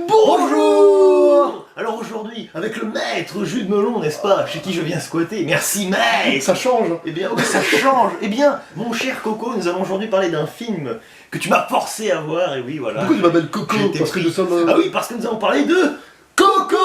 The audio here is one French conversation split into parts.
Bonjour. Alors aujourd'hui, avec le maître Jules Melon, n'est-ce pas, chez qui je viens squatter. Merci maître. Ça change. Eh bien oui, ça change. Eh bien, mon cher Coco, nous allons aujourd'hui parler d'un film que tu m'as forcé à voir, et oui, voilà. Pourquoi tu m'appelles Coco? Parce que nous sommes... Ah oui, parce que nous allons parler de... Coco.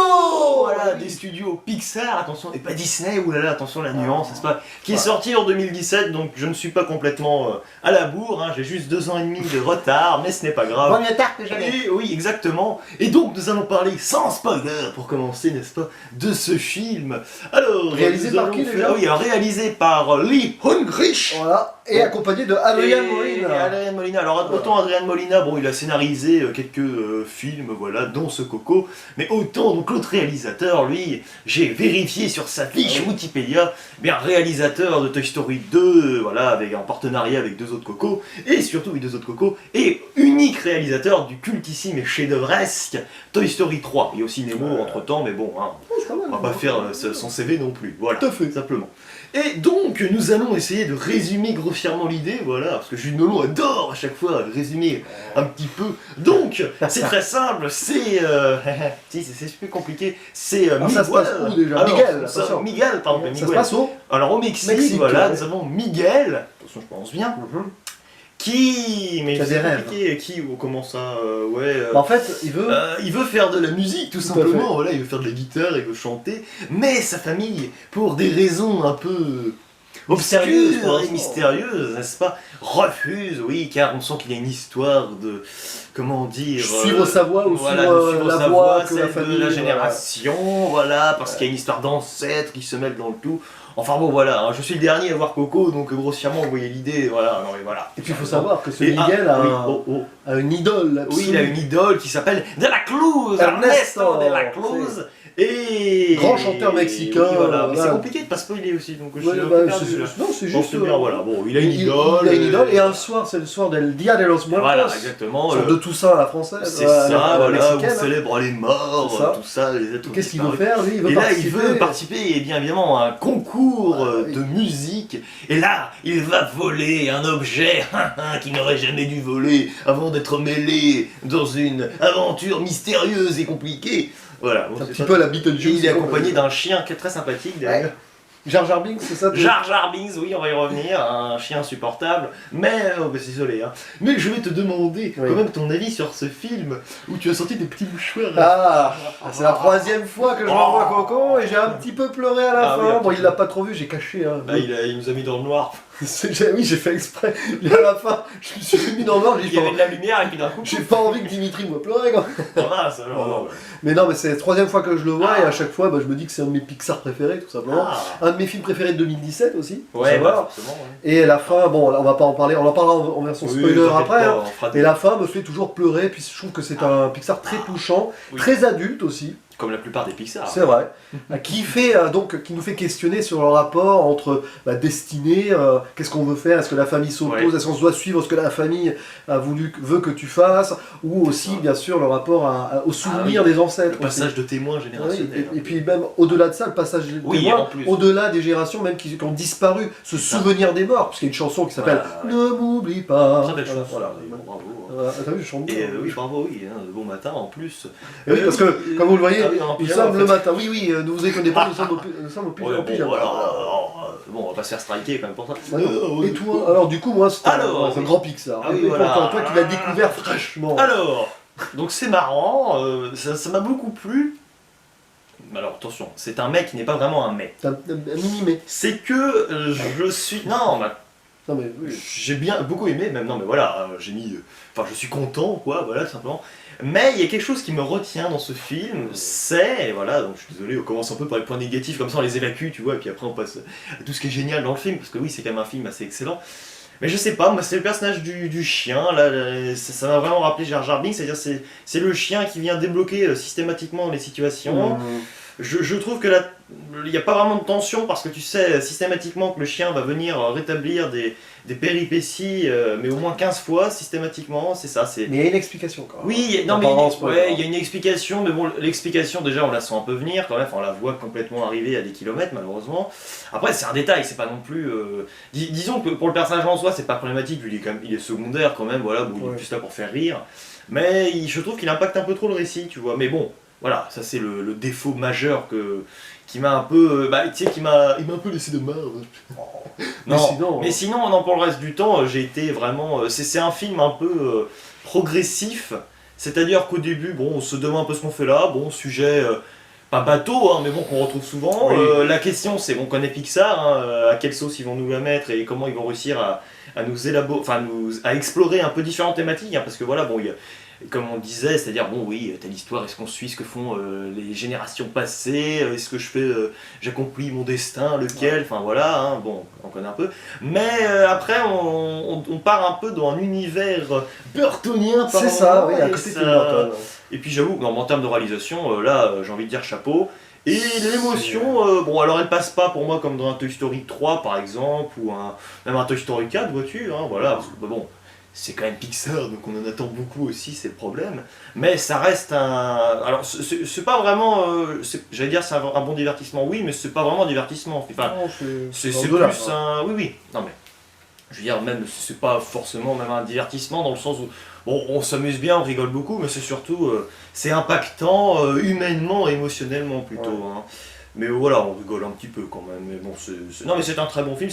Voilà, des studios Pixar, attention, et pas Disney, oulala, attention la nuance, n'est-ce pas, qui est sorti en 2017, donc je ne suis pas complètement à la bourre, hein, j'ai juste 2 ans et demi de retard, mais ce n'est pas grave. Vaut mieux tard que jamais. Et, oui, exactement. Et donc nous allons parler, sans spoiler, pour commencer, n'est-ce pas, de ce film. Alors, réalisé par qui déjà? Oui, alors réalisé par Lee Unkrich. Voilà. Et accompagné de Adrian Et Molina. Adrian Molina. Alors autant Adrian Molina, bon, il a scénarisé quelques films, voilà, dont ce Coco, mais autant donc l'autre réalisateur, lui, j'ai vérifié sur sa fiche Wikipédia, eh bien réalisateur de Toy Story 2, voilà, avec un partenariat avec 2 autres Cocos, et surtout avec 2 autres Cocos, et unique réalisateur du cultissime et chef-d'œuvresque Toy Story 3. Il y a aussi Nemo entre temps, mais bon, hein, on va pas faire son CV non plus, voilà, Tout à fait. simplement. Et donc, nous allons essayer de résumer grossièrement l'idée, voilà, parce que Jules Melon adore à chaque fois résumer un petit peu. Donc, c'est très simple, c'est... si, c'est plus compliqué, c'est... ça se passe où déjà? Miguel, attention. Miguel, pardon, Ça Miguel. se passe où? Alors, au Mexique, voilà, nous avons Miguel, attention, je pense bien, qui... Mais Qui a des c'est rêves. compliqué, qui, ou comment ça, ouais... En fait, il veut... faire de la musique tout à simplement, fait. voilà, il veut faire de la guitare, il veut chanter, mais sa famille, pour des raisons un peu Mystérieuses, obscures pour et l'instant. mystérieuses, n'est-ce pas, refuse, oui, car on sent qu'il y a une histoire de, comment dire... Suivre sa voix ou voilà, suivre, de suivre la sa voix que celle la de famille... la génération, voilà, parce qu'il y a une histoire d'ancêtres qui se mêlent dans le tout. Enfin bon, voilà, hein, je suis le dernier à voir Coco, donc grossièrement, vous voyez l'idée, voilà, non mais voilà. Et puis il faut savoir que ce Et Miguel oui, a une idole absolue. oui, il a une idole qui s'appelle De La Cruz, Ernesto De La Cruz, et... Grand chanteur mexicain, oui, voilà, mais voilà. c'est compliqué de pas spoiler aussi, donc je Ouais, suis un bah, peu perdu, là. non, c'est Bon, juste... c'est bien, voilà, bon, il a une idole... Il a une idole, et un soir, c'est le soir del Dia de los Muertos. Voilà, exactement. Sorte de Toussaint à la française. C'est à ça, la voilà, on mexicaine. célèbre les morts, C'est ça. tout ça, les êtres Qu'est-ce qu'il veut disparus. faire, lui? Il veut Et là, participer. il veut participer, et bien évidemment, à un concours oui. de musique. Et là, il va voler un objet qu'il n'aurait jamais dû voler avant d'être mêlé dans une aventure mystérieuse et compliquée. Voilà. Bon, C'est un c'est petit pas- peu la Et Beetlejuice. il est accompagné d'un chien qui est très sympathique d'ailleurs. Jar Jar Binks, c'est ça? Jar Jar Binks, oui, on va y revenir, un chien insupportable, mais, oh, bah, désolé, hein. Mais je vais te demander Oui. quand même ton avis sur ce film où tu as sorti des petits mouchoirs. C'est la 3e fois que je revois Coco et j'ai un petit peu pleuré à la Ah oui, fin. un Bon, petit il l'a pas trop vu, j'ai caché. Hein. Là, il nous a mis dans le noir. Oui, j'ai fait exprès. Et à la fin, je me suis mis dans le noir, Il y avait de la lumière et puis d'un coup, j'ai pas envie que Dimitri me pleurer. Quoi. voilà, ça, alors, non. Mais non, mais c'est la 3e fois que je le vois et à chaque fois, bah, je me dis que c'est un de mes Pixar préférés, tout simplement. Ah. Un de mes films préférés de 2017 aussi. faut Ouais, savoir. bah, forcément, ouais. Et la fin, bon, on va pas en parler, on en parlera en version Oui, spoiler t'inquiète après. pas, Hein. on fera Et la fin me fait toujours pleurer, puis je trouve que c'est un Pixar très touchant, Oui. très adulte aussi, Comme la plupart des Pixar. c'est vrai, qui nous fait questionner sur le rapport entre destinée, qu'est-ce qu'on veut faire, est-ce que la famille s'oppose, Ouais. est-ce qu'on se doit suivre ce que la famille veut que tu fasses, ou aussi bien sûr le rapport au souvenir des ancêtres. Le passage de témoin aussi. générationnel. Oui, et puis même au-delà de ça, le passage des Oui, témoins, en plus. au-delà des générations même qui ont disparu, se C'est ça. souvenir des morts, parce qu'il y a une chanson qui s'appelle Voilà, Ne m'oublie pas. Très belle Voilà, chanson, voilà. bravo. T'as vu, je chante bien. Et oui, bravo, oui, hein, bon matin en plus. Oui, parce que, comme vous le voyez, ah oui, en nous pyjama, sommes en le fait. matin. Oui, ne vous étonnez pas, nous sommes au Ouais, en bon, pyjama. voilà, bon, on va pas se faire striker quand même pour ça. Et toi, alors du coup, moi, c'est Alors, un grand Pixar. ah oui, Et voilà. toi qui l'as découvert fraîchement. Alors, donc c'est marrant, ça m'a beaucoup plu. Alors attention, c'est un mec qui n'est pas vraiment un mec. T'as un mini-mais. C'est que je suis... Non, bah, Non, mais oui. j'ai bien beaucoup aimé, même non mais voilà, j'ai mis... Enfin je suis content quoi, voilà tout simplement. Mais il y a quelque chose qui me retient dans ce film, c'est... Et voilà, donc je suis désolé, on commence un peu par les points négatifs, comme ça on les évacue, tu vois, et puis après on passe à tout ce qui est génial dans le film, parce que oui c'est quand même un film assez excellent. Mais je sais pas, moi c'est le personnage du chien, là, ça m'a vraiment rappelé Jar Jar Binks, c'est-à-dire c'est le chien qui vient débloquer systématiquement les situations. Je trouve que là, il n'y a pas vraiment de tension parce que tu sais systématiquement que le chien va venir rétablir des péripéties, mais au moins 15 fois systématiquement, c'est ça. Mais il y a une explication quand même. Oui, non mais Apparence, pas ouais, grave. il y a une explication, mais bon, l'explication déjà on la sent un peu venir quand même, enfin, on la voit complètement arriver à des kilomètres malheureusement. Après c'est un détail, c'est pas non plus... disons que pour le personnage en soi c'est pas problématique, vu qu'il est secondaire quand même, voilà, bon, il est Ouais. plus là pour faire rire. Mais je trouve qu'il impacte un peu trop le récit, tu vois. Mais bon, voilà, ça c'est le défaut majeur qui m'a un peu, tu sais, il m'a un peu laissé de marre. Mais Non, sinon, mais sinon, non, pour le reste du temps, j'ai été vraiment, c'est un film un peu progressif. C'est-à-dire qu'au début, bon, on se demande un peu ce qu'on fait là, bon, sujet pas bateau, hein, mais bon, qu'on retrouve souvent. Oui. La question, c'est, on connaît Pixar, hein, à quelle sauce ils vont nous la mettre et comment ils vont réussir à nous élaborer, enfin, à explorer un peu différentes thématiques, hein, parce que voilà, bon, comme on disait, c'est-à-dire, bon, oui, t'as l'histoire, est-ce qu'on suit ce que font les générations passées, est-ce que j'accomplis mon destin, lequel, enfin voilà, hein, bon, on connaît un peu. Mais après, on part un peu dans un univers burtonien par c'est ça, moment, oui, à et côté de ça- Tim Burton. et puis j'avoue, non, en termes de réalisation, là, j'ai envie de dire chapeau. Et l'émotion, bon, alors elle passe pas pour moi comme dans un Toy Story 3 par exemple, ou même un Toy Story 4, vois-tu, hein, voilà, parce que bon, c'est quand même Pixar, donc on en attend beaucoup aussi, c'est le problème. Mais ça reste un. Alors, c'est pas vraiment. J'allais dire, c'est un bon divertissement, oui, mais c'est pas vraiment un divertissement. Enfin, Non, c'est au-delà, plus un. Oui, oui, non mais. Je veux dire, même, c'est pas forcément même un divertissement dans le sens où. Bon, on s'amuse bien, on rigole beaucoup, mais c'est surtout. C'est impactant humainement, émotionnellement plutôt. Ouais. Hein. Mais voilà, on rigole un petit peu quand même. Mais bon, non, mais c'est un très bon film.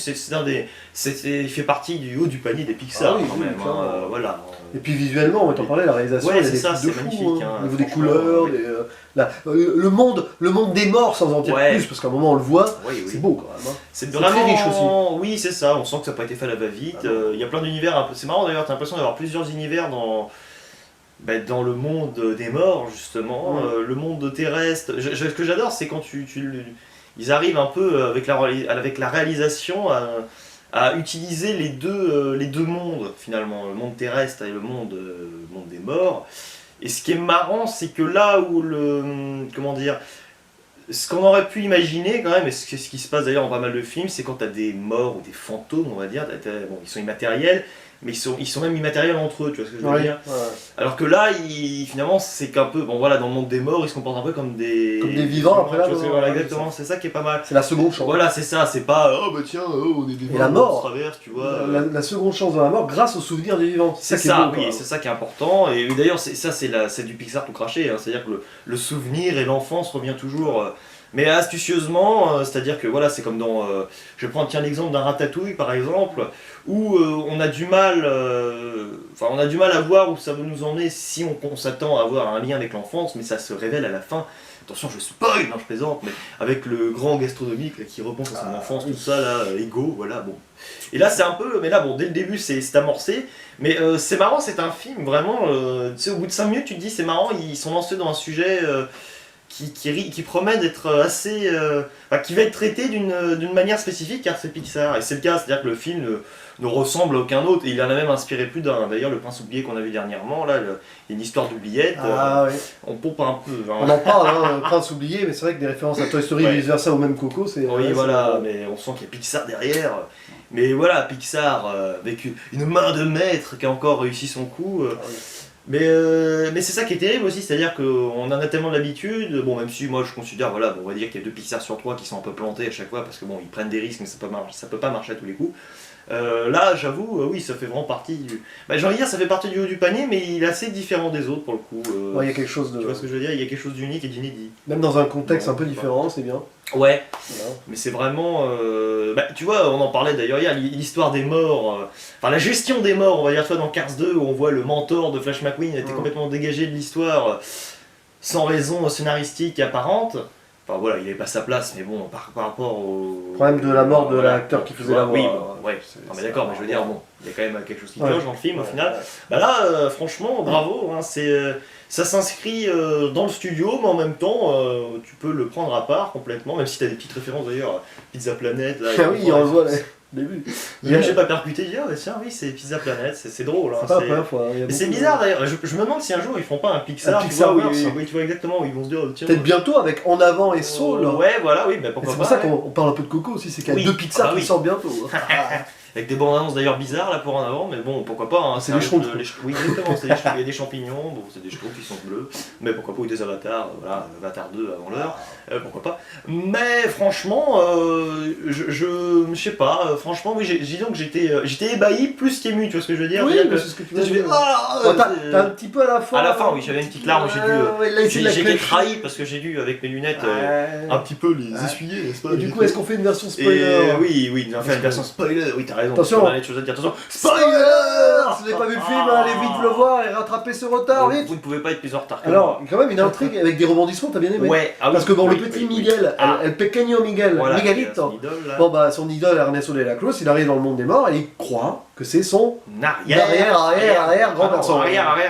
Il fait partie du haut du panier des Pixar Ah oui, quand oui, même. clairement. Voilà. Et puis visuellement, on t'en parlait, la réalisation, Ouais, il y a c'est des ça, trucs de c'est fou, magnifique, hein, hein, au niveau des franchement, couleurs, oui. le monde des morts sans en dire Ouais. plus, parce qu'à un moment on le voit, Oui, oui. c'est beau quand même. Hein. C'est C'est vraiment très riche aussi. Oui, c'est ça. On sent que ça n'a pas été fait à la va-vite. Ah non. Il y a plein d'univers un peu. C'est marrant d'ailleurs. T'as l'impression d'avoir plusieurs univers dans le monde des morts justement. Ouais. Le monde terrestre. Ce que j'adore, c'est quand ils arrivent un peu avec la réalisation à utiliser les deux mondes finalement, le monde terrestre et le monde des morts. Et ce qui est marrant, c'est que là où comment dire, ce qu'on aurait pu imaginer quand même, et ce qui se passe d'ailleurs dans pas mal de films, c'est quand t'as des morts ou des fantômes, on va dire, bon, ils sont immatériels, mais ils sont même immatériels entre eux, tu vois ce que je veux Ouais, dire. ouais. Alors que là, finalement, c'est qu'un peu, bon voilà, dans le monde des morts, ils se comportent un peu comme des vivants, après, là, tu vois ce que- dans- voilà, ouais, exactement, c'est ça qui est pas mal. C'est la seconde chance. Voilà, c'est ça, c'est pas oh bah tiens, oh, on est des Et morts, la mort, on se traverse, tu vois. La seconde chance dans la mort grâce au souvenir des vivants. C'est qui est ça, beau, oui, quoi. c'est ça qui est important. Et d'ailleurs, c'est du Pixar tout craché. Hein. C'est-à-dire que le souvenir et l'enfance revient toujours, mais astucieusement. C'est-à-dire que voilà, c'est comme dans. Je vais prendre l'exemple d'un Ratatouille par exemple, où on a du mal, on a du mal à voir où ça veut nous emmener si on s'attend à avoir un lien avec l'enfance, mais ça se révèle à la fin. Attention, je spoil, non, je plaisante, mais avec le grand gastronomique là, qui repense à son enfance, tout ça là, égaux, voilà, bon. Et là, c'est un peu, mais là, bon, dès le début, c'est amorcé, mais c'est marrant, c'est un film vraiment, tu sais, au bout de 5 minutes, tu te dis, c'est marrant, ils sont lancés dans un sujet qui promet d'être assez, qui va être traité d'une manière spécifique, car c'est Pixar, et c'est le cas, c'est-à-dire que le film ne ressemble à aucun autre, et il en a même inspiré plus d'un. D'ailleurs, le Prince oublié qu'on a vu dernièrement, là, il y a une histoire d'oubliette, Ah oui. on pompe un peu. Hein. On en parle, hein, Prince oublié, mais c'est vrai que des références à Toy Story et Ouais. vice versa ou même Coco, c'est. Oui, c'est- voilà, mais on sent qu'il y a Pixar derrière. Mais voilà, Pixar, avec une main de maître qui a encore réussi son coup. Ah oui. Mais c'est ça qui est terrible aussi, c'est-à-dire qu'on en a tellement l'habitude, bon même si moi je considère, voilà, bon, on va dire qu'il y a 2 Pixar sur 3 qui sont un peu plantés à chaque fois, parce que bon, ils prennent des risques, mais ça peut pas marcher à tous les coups. Là, j'avoue, oui, ça fait vraiment partie du... j'ai envie de dire, ça fait partie du haut du panier, mais il est assez différent des autres pour le coup. Ouais, il y a quelque chose de. Tu vois ce que je veux dire? Il y a quelque chose d'unique et d'inédit. Même dans un contexte Non, un peu pas. différent, c'est bien. Ouais, Voilà. mais c'est vraiment... tu vois, on en parlait d'ailleurs hier, l'histoire des morts, enfin la gestion des morts, on va dire, toi dans Cars 2, où on voit le mentor de Flash McQueen a été complètement dégagé de l'histoire, sans raison scénaristique apparente. Enfin voilà, il avait pas sa place, mais bon, par rapport au... Problème de la mort de Voilà, l'acteur qui tu faisait vois, la voix. Oui, bon, ouais, non mais d'accord, mais je veux dire, bon, il y a quand même quelque chose qui cloche dans le film au final. Bah là, franchement, bravo, hein, ça s'inscrit dans le studio, mais en même temps, tu peux le prendre à part complètement, même si tu as des petites références d'ailleurs, Pizza Planet. Là, Ah oui, on le voit là. Début. Même j'ai pas percuté, dire, ah, bah, tiens, oui, c'est Pizza Planet, c'est drôle. Hein, C'est pas la première fois. Il y a mais c'est beaucoup de- bizarre d'ailleurs, je me demande si un jour ils feront pas un Pixar, Un Pixar, tu vois, oui, oui. oui, tu vois exactement, où ils vont se dire, tiens. Peut-être bientôt avec En Avant et Soul. Ouais, voilà, oui, mais Et pourquoi c'est pas. pour ça ouais. qu'on parle un peu de Coco aussi, c'est qu'il y a Oui. 2 Pixar Ah bah qui oui. sortent bientôt. avec des bandes annonces d'ailleurs bizarres là pour en avant, mais bon, pourquoi pas. Hein, C'est des schtroumpfs. Oui, exactement, c'est des schtroumpfs. Il y a des champignons, bon, c'est des schtroumpfs qui sont bleus, mais pourquoi pas, ou des avatars, voilà, Avatar 2 avant l'heure, pourquoi pas. Mais franchement, je sais pas, franchement, oui, disons que j'étais ébahi plus qu'ému, tu vois ce que je veux dire? Oui, C'est-à-dire mais que c'est ce que tu je veux fais, dire. ah, Bon, t'as un petit peu à la fin. à la fin, oui, j'avais une petite larme, j'ai la été clé. trahi parce que j'ai dû, avec mes lunettes, un petit peu les essuyer, n'est-ce pas? Et du coup, est-ce qu'on fait une version spoiler? Et oui, on a fait une version spoiler, oui, t'as raison. Attention. On a des choses à dire, attention. Spoiler! Si vous n'avez pas vu le film, allez vite le voir et rattrapez ce retard, vite! Vous ne pouvez pas être plus en retard que Alors, moi. quand même une intrigue avec des rebondissements, t'as bien aimé? Ouais, ah oui, Parce que bon, oui, le petit oui, oui. Miguel, Ah. El Pequeño Miguel, Voilà, Miguelito. son idole, là. Bon bah, son idole Ernesto de la Cruz, il arrive dans le monde des morts et il croit que c'est son... Arrière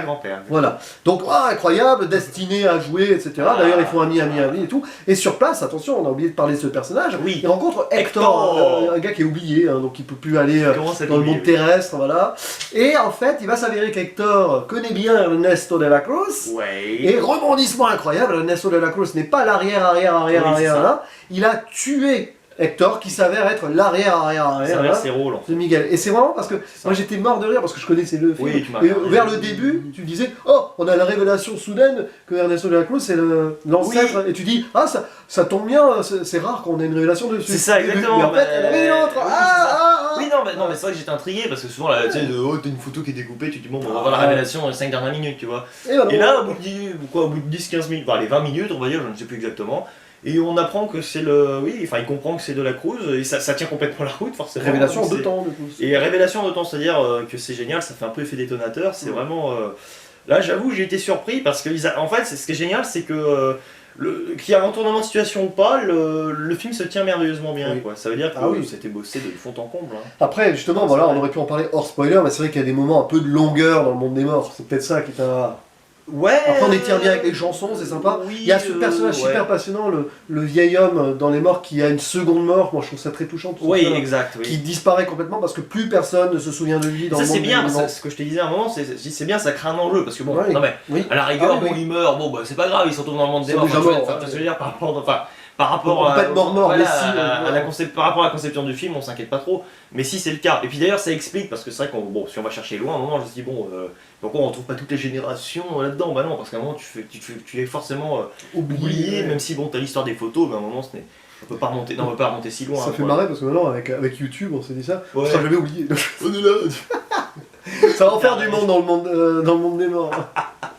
grand-père. Voilà. Donc, incroyable, destiné à jouer, etc. D'ailleurs, ils font ami et tout. Et sur place, attention, on a oublié de parler de ce personnage. Oui. Il rencontre Hector, un gars qui est oublié, hein, donc il peut plus aller Comment ça dans le monde t'oublie, terrestre, voilà. Et en fait, il va s'avérer qu'Hector connaît bien Ernesto de la Cruz. Ouais. Et rebondissement incroyable, Ernesto de la Cruz n'est pas l'arrière, Oui, c'est ça. là. Il a tué Hector, qui s'avère être l'arrière, Ça là, ses rôles en fait. de Miguel. Et c'est vraiment parce que ça. moi j'étais mort de rire parce que je connaissais le film. Oui, tu m'as Et parlé. vers le début, tu disais, oh, on a la révélation soudaine que Ernesto de la Cruz c'est l'ancêtre. Et tu dis, ah, ça tombe bien, c'est rare qu'on ait une révélation dessus. C'est ça, Et exactement. Mais en fait, elle avait une autre. Oui, Ah. Oui, non, mais c'est vrai que j'étais intrigué parce que souvent, là, tu sais, t'as une photo qui est découpée, tu te dis, bon, on va voir la révélation dans les 5 dernières minutes, tu vois. Voilà. Et là, au bout de 10-15 minutes, enfin les 20 minutes, on va dire, je ne sais plus exactement, et on apprend que c'est le. Oui, enfin, il comprend que c'est de la Cruz, et ça tient complètement la route, forcément. Révélation en Donc, 2 temps, de plus. Et révélation en 2 temps, c'est-à-dire que c'est génial, ça fait un peu effet détonateur, c'est vraiment. Là, j'avoue, j'ai été surpris parce que, en fait, ce qui est génial, c'est que. Qu'il y a un retournement de situation ou pas, le film se tient merveilleusement bien. Oui. Quoi. Ça veut dire que oui. c'était bossé de fond en comble. Hein. Après, justement, Ah, voilà, c'est on vrai. aurait pu en parler hors spoiler, mais c'est vrai qu'il y a des moments un peu de longueur dans le monde des morts. C'est peut-être ça qui t'a. Ouais. Après, on étire bien avec les chansons, c'est sympa. Oui, Il y a ce personnage ouais. super passionnant, le vieil homme dans les morts qui a une seconde mort. Moi, je trouve ça très touchant. tout Oui, ça, exact. Oui. qui disparaît complètement parce que plus personne ne se souvient de lui dans Ça le monde c'est bien, des vivants. ce que je te disais à un moment, c'est bien, ça crée un enjeu parce que bon, Ouais. non mais Oui. à la rigueur, Ah oui, bon, oui. il meurt, bon bah c'est pas grave, il se retrouve dans le monde des Ils sont morts. déjà Enfin, morts, tu vois ce que je veux dire par rapport On peut être mort, voilà, mais si, par rapport à la conception du film, on s'inquiète pas trop. Mais si c'est le cas, et puis d'ailleurs ça explique parce que c'est vrai qu'on bon, si on va chercher loin, à un moment je me suis dit bon, pourquoi on retrouve pas toutes les générations là-dedans? Bah non, parce qu'à un moment tu es forcément oublié, même si bon t'as l'histoire des photos, mais à un moment on peut pas remonter, non, on peut pas remonter si loin. Ça hein, fait quoi. marrer parce que maintenant, avec YouTube, on s'est dit ça, on Ouais. sera jamais oublié. On est là. Ça va en faire du monde dans le monde des morts.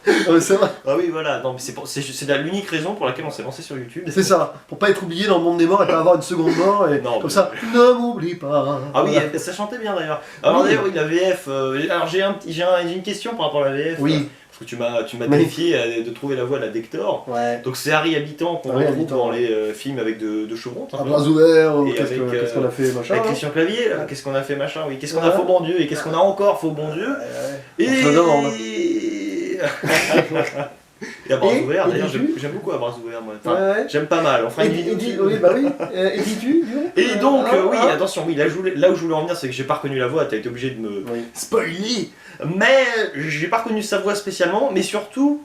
Non, mais c'est vrai. Ah oui voilà, non mais c'est l'unique raison pour laquelle on s'est lancé sur YouTube. C'est ça, pour pas être oublié dans le monde des morts et pas avoir une seconde mort, et Non, comme mais- ça, ne m'oublie pas. Ah oui, Voilà. ça chantait bien d'ailleurs. Alors Oui. d'ailleurs, oui, la VF. Alors j'ai une question par rapport à la VF. Oui. Parce que tu m'as Magnifique. défié de trouver la voix d'Hector. Ouais. Donc c'est Harry Habitant qu'on Harry retrouve Habitant. dans les films avec de Chevron. À bras ouverts, Et qu'est-ce avec, qu'est-ce qu'on a fait, machin. Avec hein. Christian Clavier, là, qu'est-ce qu'on a fait machin, oui, qu'est-ce qu'on Ouais. a faux bon Dieu et qu'est-ce qu'on a encore faux bon Dieu. On se le demande. Et à bras Et ouverts, d'ailleurs dis-tu j'aime beaucoup à bras ouverts moi. Enfin, Ouais. j'aime pas mal, on fera une vidéo dessus. Oui, bah oui. Et dis-tu Et donc, oui, ah. attention, oui, là où je voulais en venir, c'est que j'ai pas reconnu la voix, t'as été obligé de me Oui. spoiler, mais j'ai pas reconnu sa voix spécialement, mais surtout,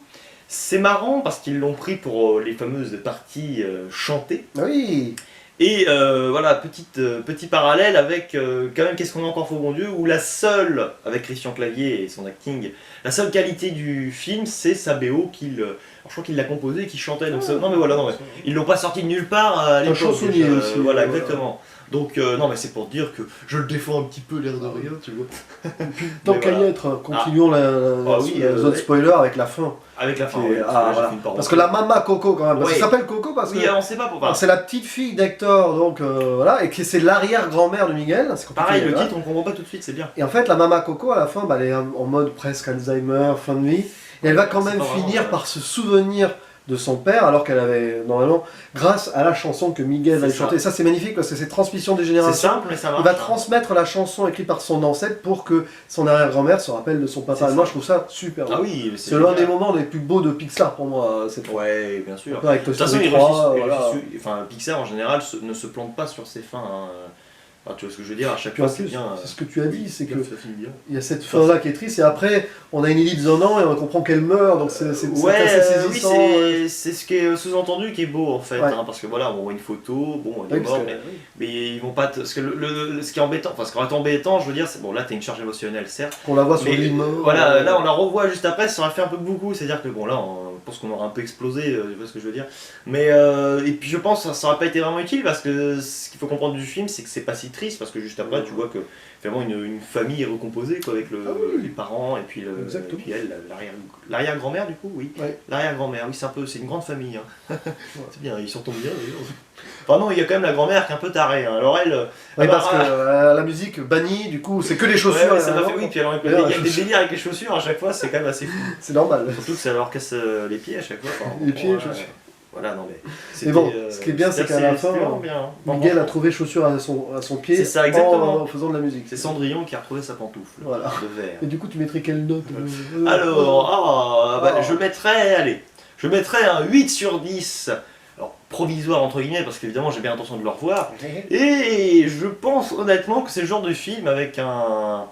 c'est marrant parce qu'ils l'ont pris pour les fameuses parties chantées. Oui. Et voilà, petit parallèle avec quand même Qu'est-ce qu'on a encore faux bon Dieu, où la seule, avec Christian Clavier et son acting, la seule qualité du film, c'est sa BO alors je crois qu'il l'a composée et qu'il chantait. Donc non mais voilà, non mais ils l'ont pas sorti de nulle part à l'époque. chansonnier déjà, aussi, voilà, voilà. exactement. Donc non mais c'est pour dire que je le défends un petit peu l'air de rien, tu vois. Tant Mais qu'à y voilà. être, continuons Ah oui, la zone ouais. spoiler avec la fin. Avec la fin, Qui est- ouais, ah, parce que là, j'ai voilà. fait une parodie. Parce que la Mama Coco, quand même, parce Ouais. qu'elle s'appelle Coco parce que Oui, on sait pas pourquoi. c'est la petite fille d'Hector, donc voilà, et que c'est l'arrière-grand-mère de Miguel. C'est compliqué, Pareil, le voilà. titre on comprend pas tout de suite, c'est bien. Et en fait, la Mama Coco, à la fin, bah, elle est en mode presque Alzheimer, fin de vie. Et elle va quand C'est même pas vraiment, finir ouais. par se souvenir de son père, alors qu'elle avait, normalement, grâce à la chanson que Miguel C'est a ça. chantée. Ça, c'est magnifique parce que c'est transmission des C'est générations. simple mais ça marche. Il va transmettre la chanson écrite par son ancêtre pour que son arrière-grand-mère se rappelle de son papa. C'est Et moi, ça. je trouve ça super. Ah beau. oui, C'est l'un génial. des moments les plus beaux de Pixar pour moi. Cette fois. Ouais, bien sûr. Avec Toy De toute façon, Story ils 3, réussissent- voilà. enfin, Pixar en général ne se plante pas sur ses fins. Hein. Enfin, tu vois ce que je veux dire, à chaque Puis en fois c'est plus, bien. c'est ce que tu as dit, c'est que ça finit bien. il y a cette fin-là qui est triste, et après, on a une ellipse d'un an et on comprend qu'elle meurt, donc c'est Ouais, assez oui, saisissant. c'est c'est ce qui est sous-entendu qui est beau en fait, Ouais. hein, parce que voilà, on voit une photo, bon, il est Oui, parce mort, que- mais ils vont pas. Parce que ce qui est embêtant, enfin, ce qui aurait été embêtant, je veux dire, c'est bon, là, t'as une charge émotionnelle, certes. qu'on la voit sur Mais l'île mort. voilà, là on la revoit juste après, ça aurait fait un peu beaucoup, c'est-à-dire que bon là, je pense qu'on aurait un peu explosé, tu vois ce que je veux dire. Mais et puis je pense que ça aurait pas été vraiment utile parce que ce qu'il faut comprendre du film, c'est que c'est pas si triste parce que juste après, tu vois que vraiment une famille est recomposée quoi, avec Ah oui. les parents et puis, Exactement. et puis elle, l'arrière-grand-mère du coup, oui. Ouais. L'arrière-grand-mère, oui, c'est une grande famille. Hein. C'est bien, ils s'entendent bien d'ailleurs. Enfin non, il y a quand même la grand-mère qui est un peu tarée. Hein. Alors elle, Oui, ah bah, parce que la musique bannie, du coup, c'est que les ouais, chaussures. ouais, ça m'a alors, fait oui, puis alors, il y D'ailleurs, a des délires avec les chaussures à chaque fois, c'est quand même assez fou. c'est normal. Surtout que ça leur casse les pieds à chaque fois. Enfin, Les pieds, bon, je suis- voilà, non mais. Mais bon, c'était, ce qui est bien, c'est c'était qu'à la assez- fin, c'était vraiment bien, hein. Miguel a trouvé chaussure à son pied C'est ça, exactement. en faisant de la musique. C'est Cendrillon qui a retrouvé sa pantoufle Voilà. de verre. Et du coup, tu mettrais quelle note Alors, bah, Ah. je mettrais un 8 sur 10. Alors, provisoire entre guillemets, parce qu'évidemment j'ai bien l'intention de le revoir. Et je pense honnêtement que c'est le genre de film avec un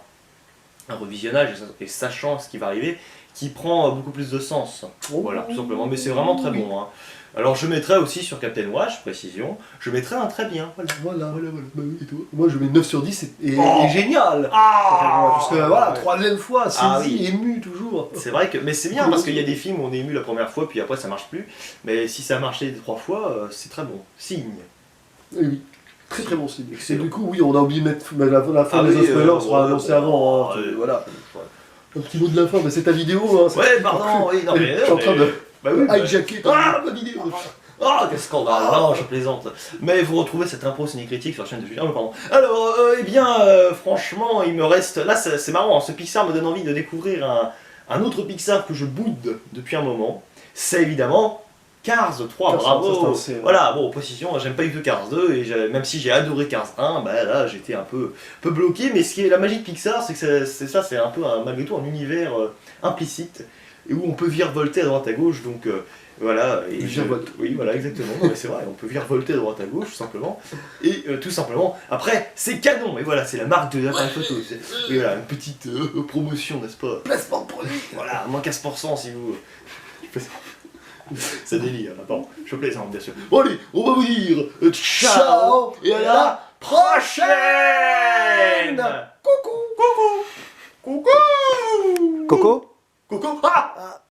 revisionnage et sachant ce qui va arriver, qui prend beaucoup plus de sens. Oh. Voilà, tout simplement. Mais c'est vraiment très bon. Hein. Alors je mettrais aussi sur Captain Watch, précision, je mettrais un très bien. Voilà. Voilà. Bah oui, et toi Moi, je mets 9 sur 10 et Oh. génial. Ah Parce que voilà, troisième fois, Ah saisi, oui. ému toujours. C'est vrai que, mais c'est bien parce qu'il y a des films où on est ému la première fois puis après ça marche plus. Mais si ça a marché 3 fois, c'est très bon. Signe. Et oui. Très très bon signe. Et Excellent. du coup, oui, on a oublié de mettre la fin Ah des oui, spoilers sera annoncée avant. Hein, ouais. voilà. Un petit mot de la fin, mais c'est ta vidéo. Hein, c'est- Ouais, pardon, oui, non mais. Je suis en train de Bah oui, bah- hijacker ma vidéo. Oh, quel scandale! Non, je plaisante. Mais vous retrouvez cette impro cinécritique sur la chaîne de Julien. Pardon. Alors, eh bien, franchement, il me reste. Là, c'est marrant, hein, ce Pixar me donne envie de découvrir un autre Pixar que je boude depuis un moment. C'est évidemment Cars 3. Cars, Bravo! ça, c'est- Voilà, bon, précision, j'aime pas du tout Cars 2, et même si j'ai adoré Cars 1, bah là, j'étais un peu bloqué. Mais ce qui est la magie de Pixar, c'est que c'est un peu, malgré tout, un univers implicite, et où on peut virevolter à droite à gauche, donc. Voilà, et Virevolte. oui, voilà, exactement. Non, mais c'est vrai, on peut virevolter à droite à gauche, tout simplement. Et tout simplement, après, c'est canon. Et voilà, c'est la marque de l'appareil photo. Et voilà, une petite promotion, n'est-ce pas? Placement de produit. Voilà, moins 15% si vous. Ça délire, là, pardon. Je plaisante, bien sûr. Bon, allez, on va vous dire ciao et à la prochaine. Coucou. Coucou. Coucou. Coco. Coucou. Ah.